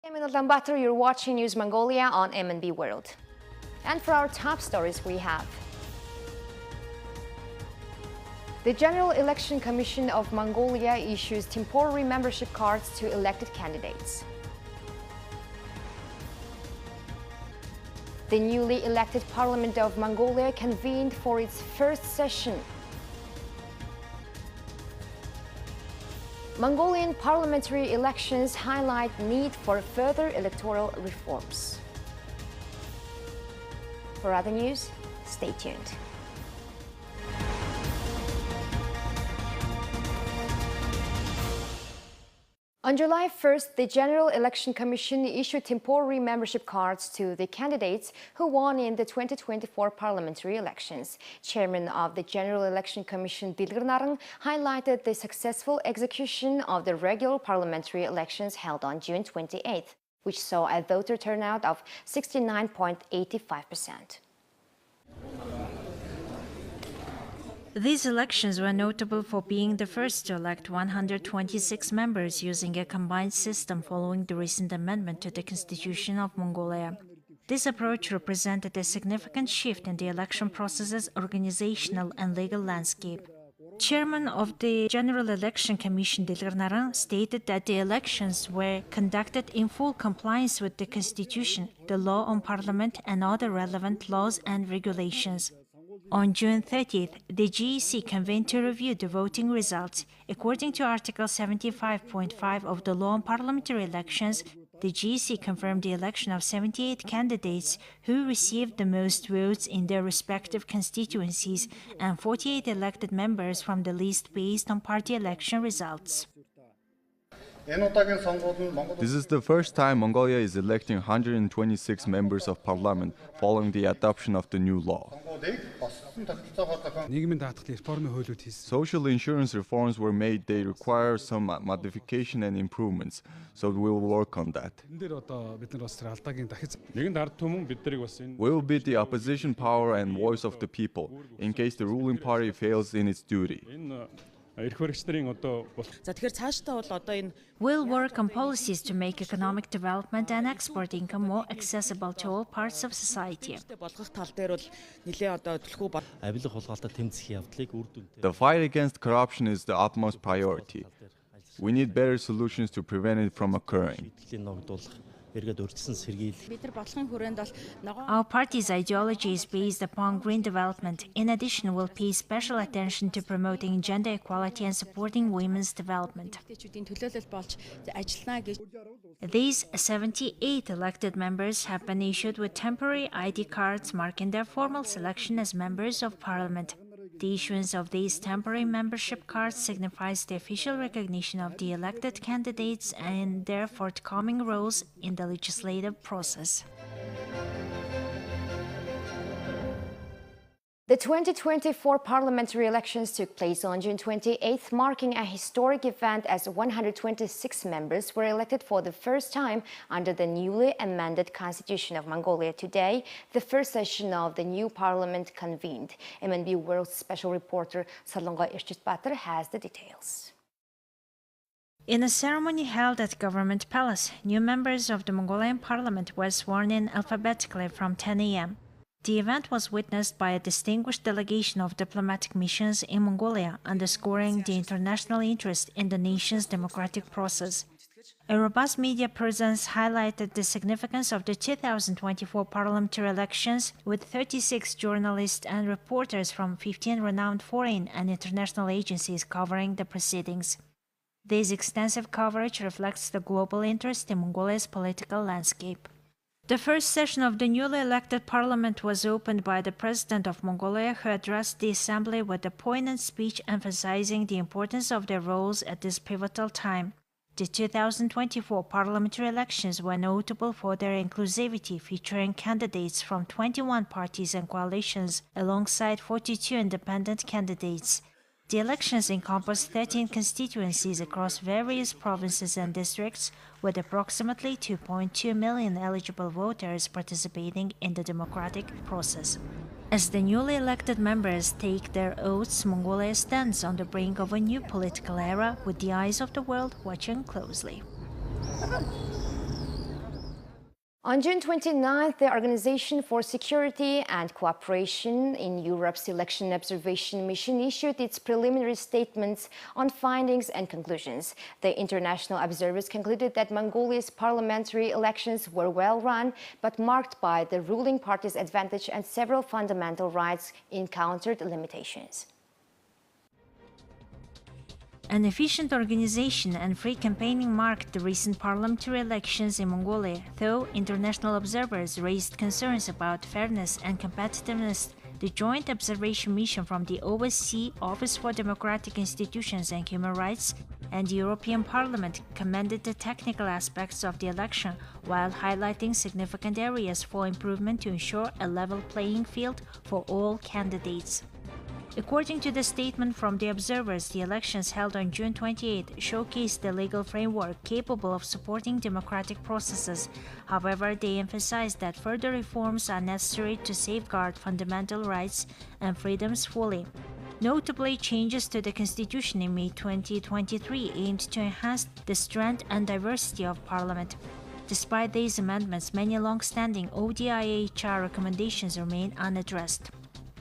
I'm Ulaanbaatar, you're watching News Mongolia on MNB World. And for our top stories we have: the General Election Commission of Mongolia issues temporary membership cards to elected candidates. The newly elected Parliament of Mongolia convened for its first session. Mongolian parliamentary elections highlight need for further electoral reforms. For other news, stay tuned. On July 1st, the General Election Commission issued temporary membership cards to the candidates who won in the 2024 parliamentary elections. Chairman of the General Election Commission, Dilgarnarang, highlighted the successful execution of the regular parliamentary elections held on June 28th, which saw a voter turnout of 69.85%. These elections were notable for being the first to elect 126 members using a combined system following the recent amendment to the Constitution of Mongolia. This approach represented a significant shift in the election process's organizational and legal landscape. Chairman of the General Election Commission, Dilgarnarang, stated that the elections were conducted in full compliance with the Constitution, the law on Parliament, and other relevant laws and regulations. On June 30th, the GEC convened to review the voting results. According to Article 75.5 of the Law on Parliamentary Elections, the GEC confirmed the election of 78 candidates who received the most votes in their respective constituencies and 48 elected members from the list based on party election results. This is the first time Mongolia is electing 126 members of parliament following the adoption of the new law. Social insurance reforms were made. They require some modification and improvements, so we will work on that. We will be the opposition power and voice of the people in case the ruling party fails in its duty. We'll work on policies to make economic development and export income more accessible to all parts of society. The fight against corruption is the utmost priority. We need better solutions to prevent it from occurring. Our party's ideology is based upon green development. In addition, we'll pay special attention to promoting gender equality and supporting women's development. These 78 elected members have been issued with temporary ID cards marking their formal selection as members of parliament. The issuance of these temporary membership cards signifies the official recognition of the elected candidates and their forthcoming roles in the legislative process. The 2024 parliamentary elections took place on June 28th, marking a historic event as 126 members were elected for the first time under the newly amended Constitution of Mongolia. Today, the first session of the new parliament convened. MNB World special reporter Salonga Irchitbatar has the details. In a ceremony held at Government Palace, new members of the Mongolian parliament were sworn in alphabetically from 10 a.m. The event was witnessed by a distinguished delegation of diplomatic missions in Mongolia, underscoring the international interest in the nation's democratic process. A robust media presence highlighted the significance of the 2024 parliamentary elections, with 36 journalists and reporters from 15 renowned foreign and international agencies covering the proceedings. This extensive coverage reflects the global interest in Mongolia's political landscape. The first session of the newly elected parliament was opened by the President of Mongolia, who addressed the assembly with a poignant speech emphasizing the importance of their roles at this pivotal time. The 2024 parliamentary elections were notable for their inclusivity, featuring candidates from 21 parties and coalitions alongside 42 independent candidates. The elections encompassed 13 constituencies across various provinces and districts, with approximately 2.2 million eligible voters participating in the democratic process. As the newly elected members take their oaths, Mongolia stands on the brink of a new political era, with the eyes of the world watching closely. On June 29th, the Organization for Security and Cooperation in Europe's Election Observation Mission issued its preliminary statements on findings and conclusions. The international observers concluded that Mongolia's parliamentary elections were well run, but marked by the ruling party's advantage, and several fundamental rights encountered limitations. An efficient organization and free campaigning marked the recent parliamentary elections in Mongolia, though international observers raised concerns about fairness and competitiveness. The Joint Observation Mission from the OSCE Office for Democratic Institutions and Human Rights and the European Parliament commended the technical aspects of the election while highlighting significant areas for improvement to ensure a level playing field for all candidates. According to the statement from the observers, the elections held on June 28 showcased a legal framework capable of supporting democratic processes. However, they emphasized that further reforms are necessary to safeguard fundamental rights and freedoms fully. Notably, changes to the Constitution in May 2023 aimed to enhance the strength and diversity of Parliament. Despite these amendments, many long-standing ODIHR recommendations remain unaddressed.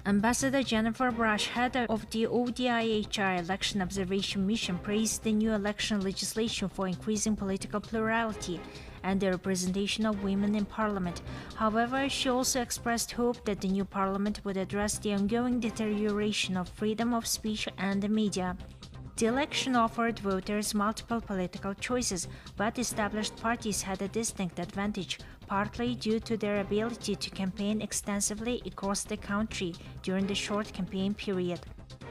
Ambassador Jennifer Brush, head of the ODIHR Election Observation Mission, praised the new election legislation for increasing political plurality and the representation of women in parliament. However, she also expressed hope that the new parliament would address the ongoing deterioration of freedom of speech and the media. The election offered voters multiple political choices, but established parties had a distinct advantage, partly due to their ability to campaign extensively across the country during the short campaign period.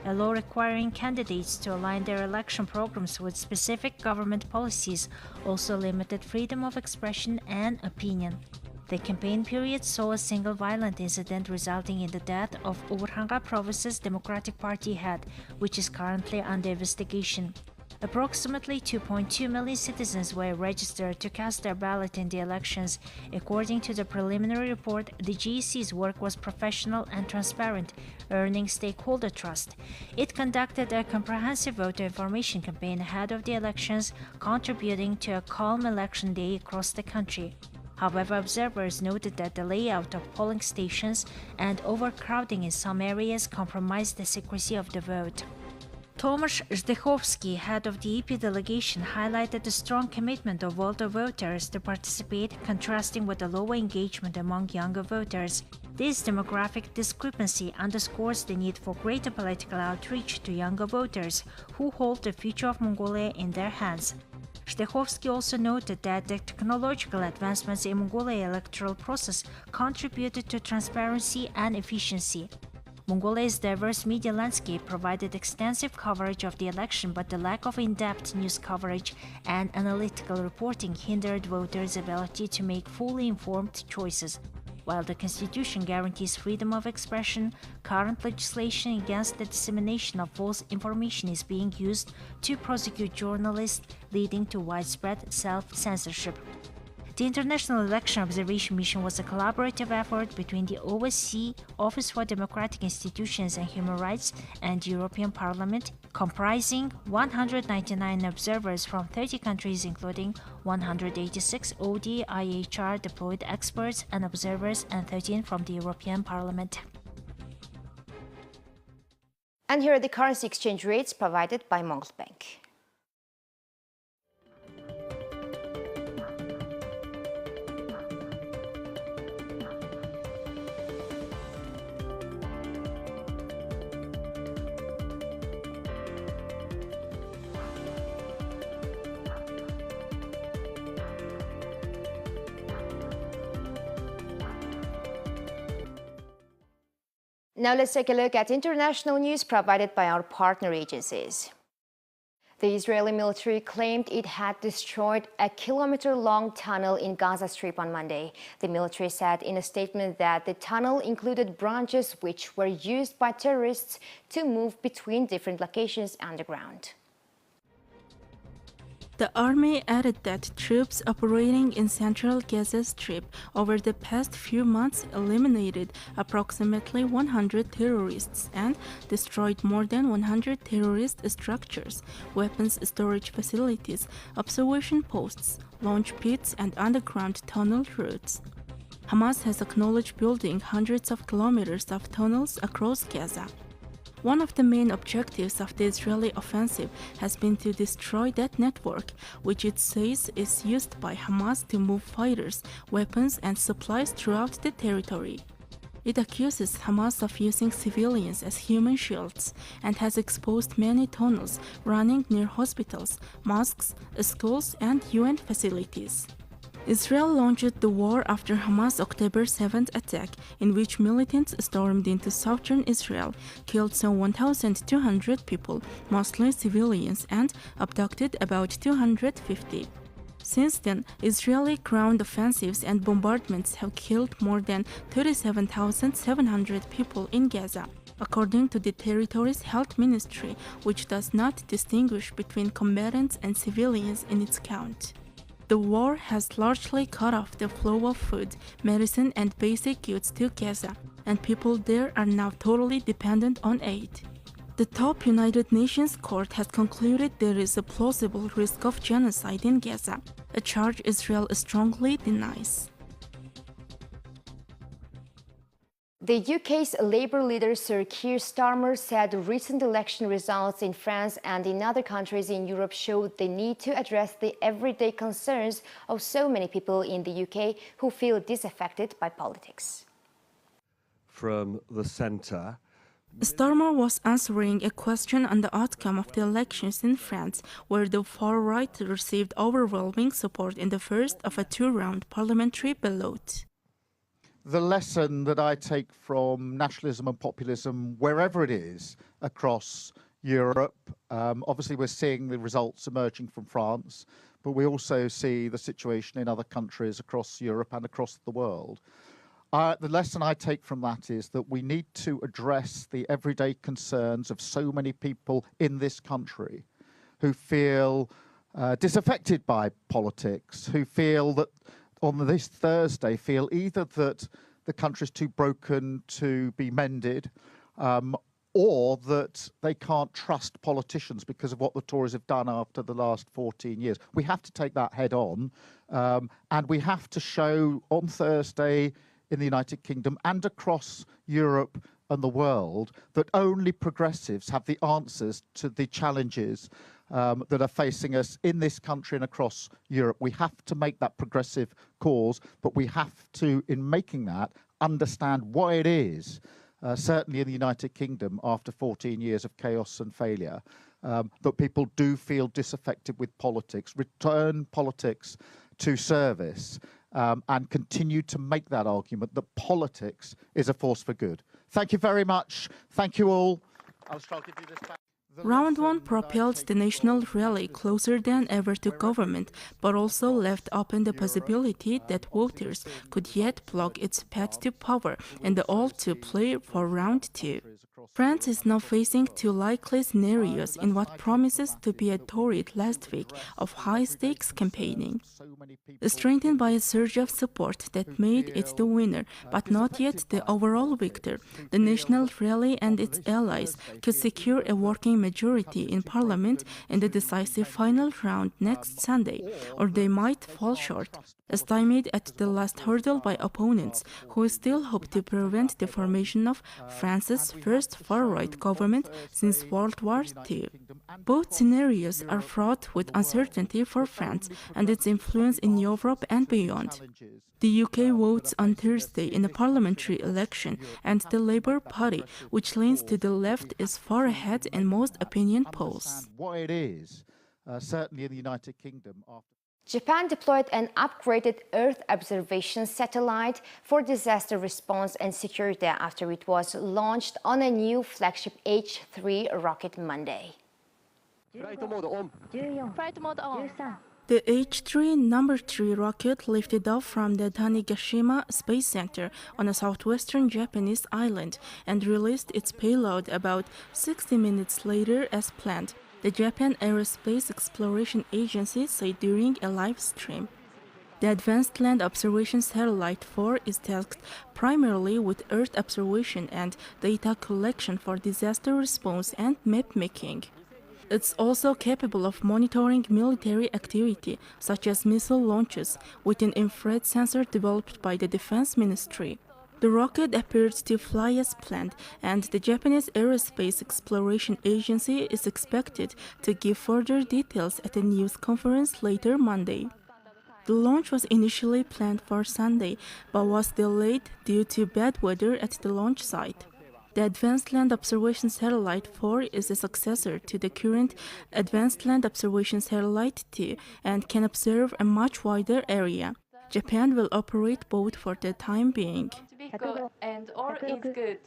A law requiring candidates to align their election programs with specific government policies also limited freedom of expression and opinion. The campaign period saw a single violent incident resulting in the death of Urhanga Province's Democratic Party head, which is currently under investigation. Approximately 2.2 million citizens were registered to cast their ballot in the elections. According to the preliminary report, the GEC's work was professional and transparent, earning stakeholder trust. It conducted a comprehensive voter information campaign ahead of the elections, contributing to a calm election day across the country. However, observers noted that the layout of polling stations and overcrowding in some areas compromised the secrecy of the vote. Tomasz Zdechovsky, head of the EP delegation, highlighted the strong commitment of older voters to participate, contrasting with the lower engagement among younger voters. This demographic discrepancy underscores the need for greater political outreach to younger voters who hold the future of Mongolia in their hands. Zdechovsky also noted that the technological advancements in Mongolia's electoral process contributed to transparency and efficiency. Mongolia's diverse media landscape provided extensive coverage of the election, but the lack of in-depth news coverage and analytical reporting hindered voters' ability to make fully informed choices. While the Constitution guarantees freedom of expression, current legislation against the dissemination of false information is being used to prosecute journalists, leading to widespread self-censorship. The International Election Observation Mission was a collaborative effort between the OSCE, Office for Democratic Institutions and Human Rights, and the European Parliament, comprising 199 observers from 30 countries, including 186 ODIHR deployed experts and observers and 13 from the European Parliament. And here are the currency exchange rates provided by Mongol Bank. Now let's take a look at international news provided by our partner agencies. The Israeli military claimed it had destroyed a kilometer-long tunnel in Gaza Strip on Monday. The military said in a statement that the tunnel included branches which were used by terrorists to move between different locations underground. The army added that troops operating in central Gaza Strip over the past few months eliminated approximately 100 terrorists and destroyed more than 100 terrorist structures, weapons storage facilities, observation posts, launch pits, and underground tunnel routes. Hamas has acknowledged building hundreds of kilometers of tunnels across Gaza. One of the main objectives of the Israeli offensive has been to destroy that network, which it says is used by Hamas to move fighters, weapons, and supplies throughout the territory. It accuses Hamas of using civilians as human shields and has exposed many tunnels running near hospitals, mosques, schools, and UN facilities. Israel launched the war after Hamas' October 7th attack, in which militants stormed into southern Israel, killed some 1,200 people, mostly civilians, and abducted about 250. Since then, Israeli ground offensives and bombardments have killed more than 37,700 people in Gaza, according to the territory's health ministry, which does not distinguish between combatants and civilians in its count. The war has largely cut off the flow of food, medicine, and basic goods to Gaza, and people there are now totally dependent on aid. The top United Nations court has concluded there is a plausible risk of genocide in Gaza, a charge Israel strongly denies. The UK's Labour leader Sir Keir Starmer said recent election results in France and in other countries in Europe showed the need to address the everyday concerns of so many people in the UK who feel disaffected by politics. From the centre, Starmer was answering a question on the outcome of the elections in France, where the far right received overwhelming support in the first of a two-round parliamentary ballot. The lesson that I take from nationalism and populism, wherever it is across Europe, obviously we're seeing the results emerging from France, but we also see the situation in other countries across Europe and across the world. The lesson I take from that is that we need to address the everyday concerns of so many people in this country who feel disaffected by politics, who feel that on this Thursday feel either that the country's too broken to be mended, or that they can't trust politicians because of what the Tories have done after the last 14 years. We have to take that head on, and we have to show on Thursday in the United Kingdom and across Europe and the world that only progressives have the answers to the challenges that are facing us in this country and across Europe. We have to make that progressive cause, but we have to, in making that, understand why it is, certainly in the United Kingdom, after 14 years of chaos and failure, that people do feel disaffected with politics, return politics to service, and continue to make that argument that politics is a force for good. Thank you very much. Thank you all. I'll give you this back. Round 1 propelled the national rally closer than ever to government, but also left open the possibility that voters could yet block its path to power and the all to play for round 2. France is now facing two likely scenarios in what promises to be a torrid last week of high-stakes campaigning. Strengthened by a surge of support that made it the winner, but not yet the overall victor, the National Rally and its allies could secure a working majority in parliament in the decisive final round next Sunday, or they might fall short, stymied at the last hurdle by opponents who still hope to prevent the formation of France's first far-right government since World War II. Both scenarios are fraught with uncertainty for France and its influence in Europe and beyond. The UK votes on Thursday in a parliamentary election, and the Labour Party, which leans to the left, is far ahead in most opinion polls. Why it is, certainly in the United Kingdom. Japan deployed an upgraded Earth observation satellite for disaster response and security after it was launched on a new flagship H3 rocket Monday. Flight mode on. The H3 No. 3 rocket lifted off from the Tanegashima Space Center on a southwestern Japanese island and released its payload about 60 minutes later as planned. the Japan Aerospace Exploration Agency said during a live stream. The Advanced Land Observation Satellite 4 is tasked primarily with Earth observation and data collection for disaster response and map making. It's also capable of monitoring military activity, such as missile launches, with an infrared sensor developed by the Defense Ministry. The rocket appeared to fly as planned, and the Japanese Aerospace Exploration Agency is expected to give further details at a news conference later Monday. The launch was initially planned for Sunday, but was delayed due to bad weather at the launch site. The Advanced Land Observation Satellite 4 is a successor to the current Advanced Land Observation Satellite 2 and can observe a much wider area. Japan will operate both for the time being. And all is good.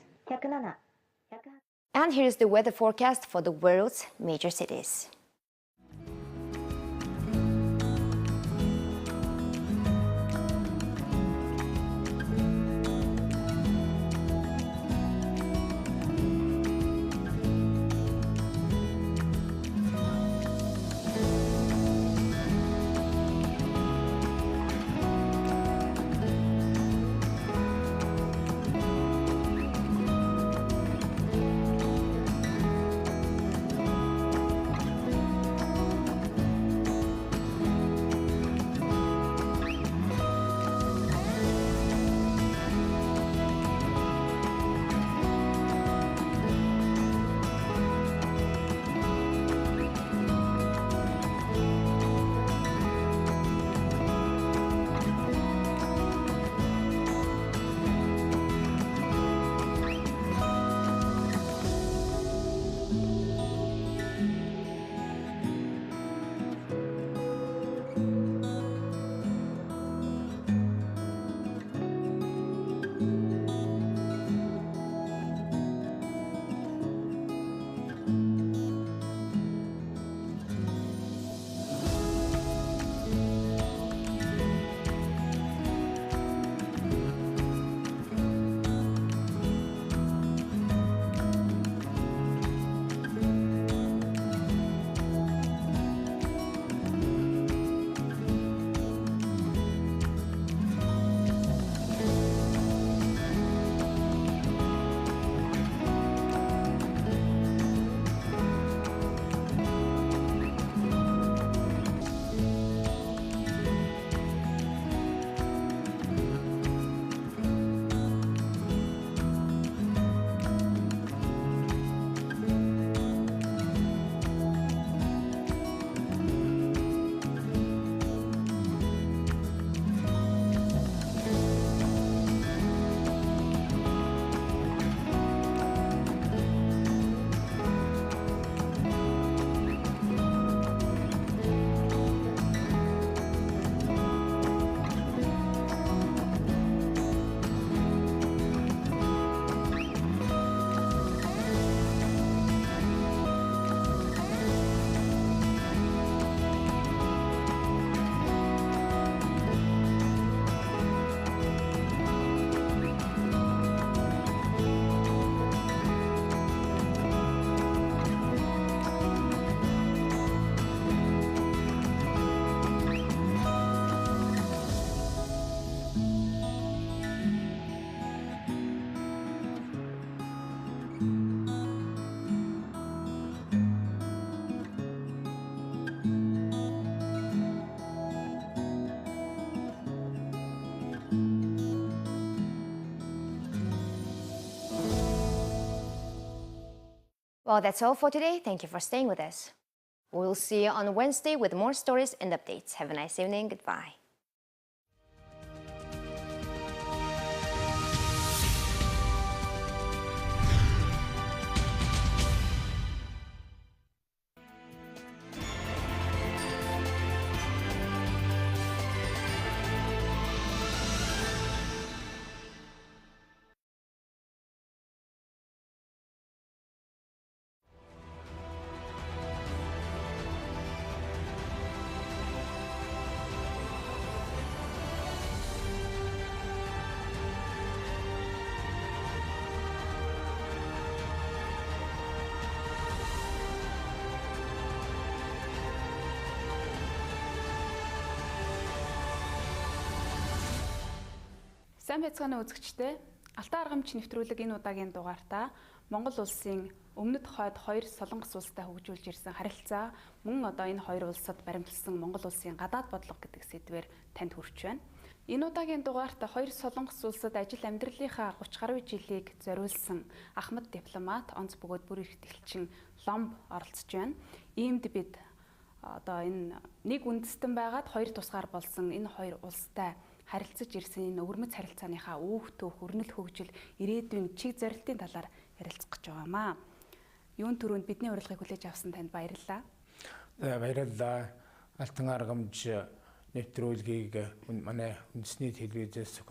And here's the weather forecast for the world's major cities. Well, that's all for today. Thank you for staying with us. We'll see you on Wednesday with more stories and updates. Have a nice evening. Goodbye. Сайн байцгаана үзэгчдээ. Алтан аргамч нэвтрүүлэг энэ удаагийн дугаартаа Монгол улсын өмнөд хойд хоёр солонгос улстай хөгжүүлж ирсэн харилцаа мөн одоо энэ хоёр улсад баримтлсан Монгол улсын гадаад бодлого гэдэг сэдвээр танд хүрч байна. Энэ удаагийн дугаарт хоёр солонгос улсад ажил амьдралынхаа 30 гаруй жилийг зориулсан ахмад дипломат онц бөгөөд бүр их тэлчин Ломб оролцож байна. Иймд бид одоо энэ нэг үндэстэн байгаад хоёр тусгаар болсон энэ хоёр улстай харилцаж ирсэн энэ өвөрмөц харилцааныхаа үүх төөх, өрнөл хөгжил, ирээдүйн чиг зорилтын талаар ярилцах гэж байгаамаа. Юун түрүүнд бидний урилгыг хүлээж авсан танд баярлалаа. Баярлалаа. Алтан аргамж нэвтрүүлгийг манай үндэсний телевизээс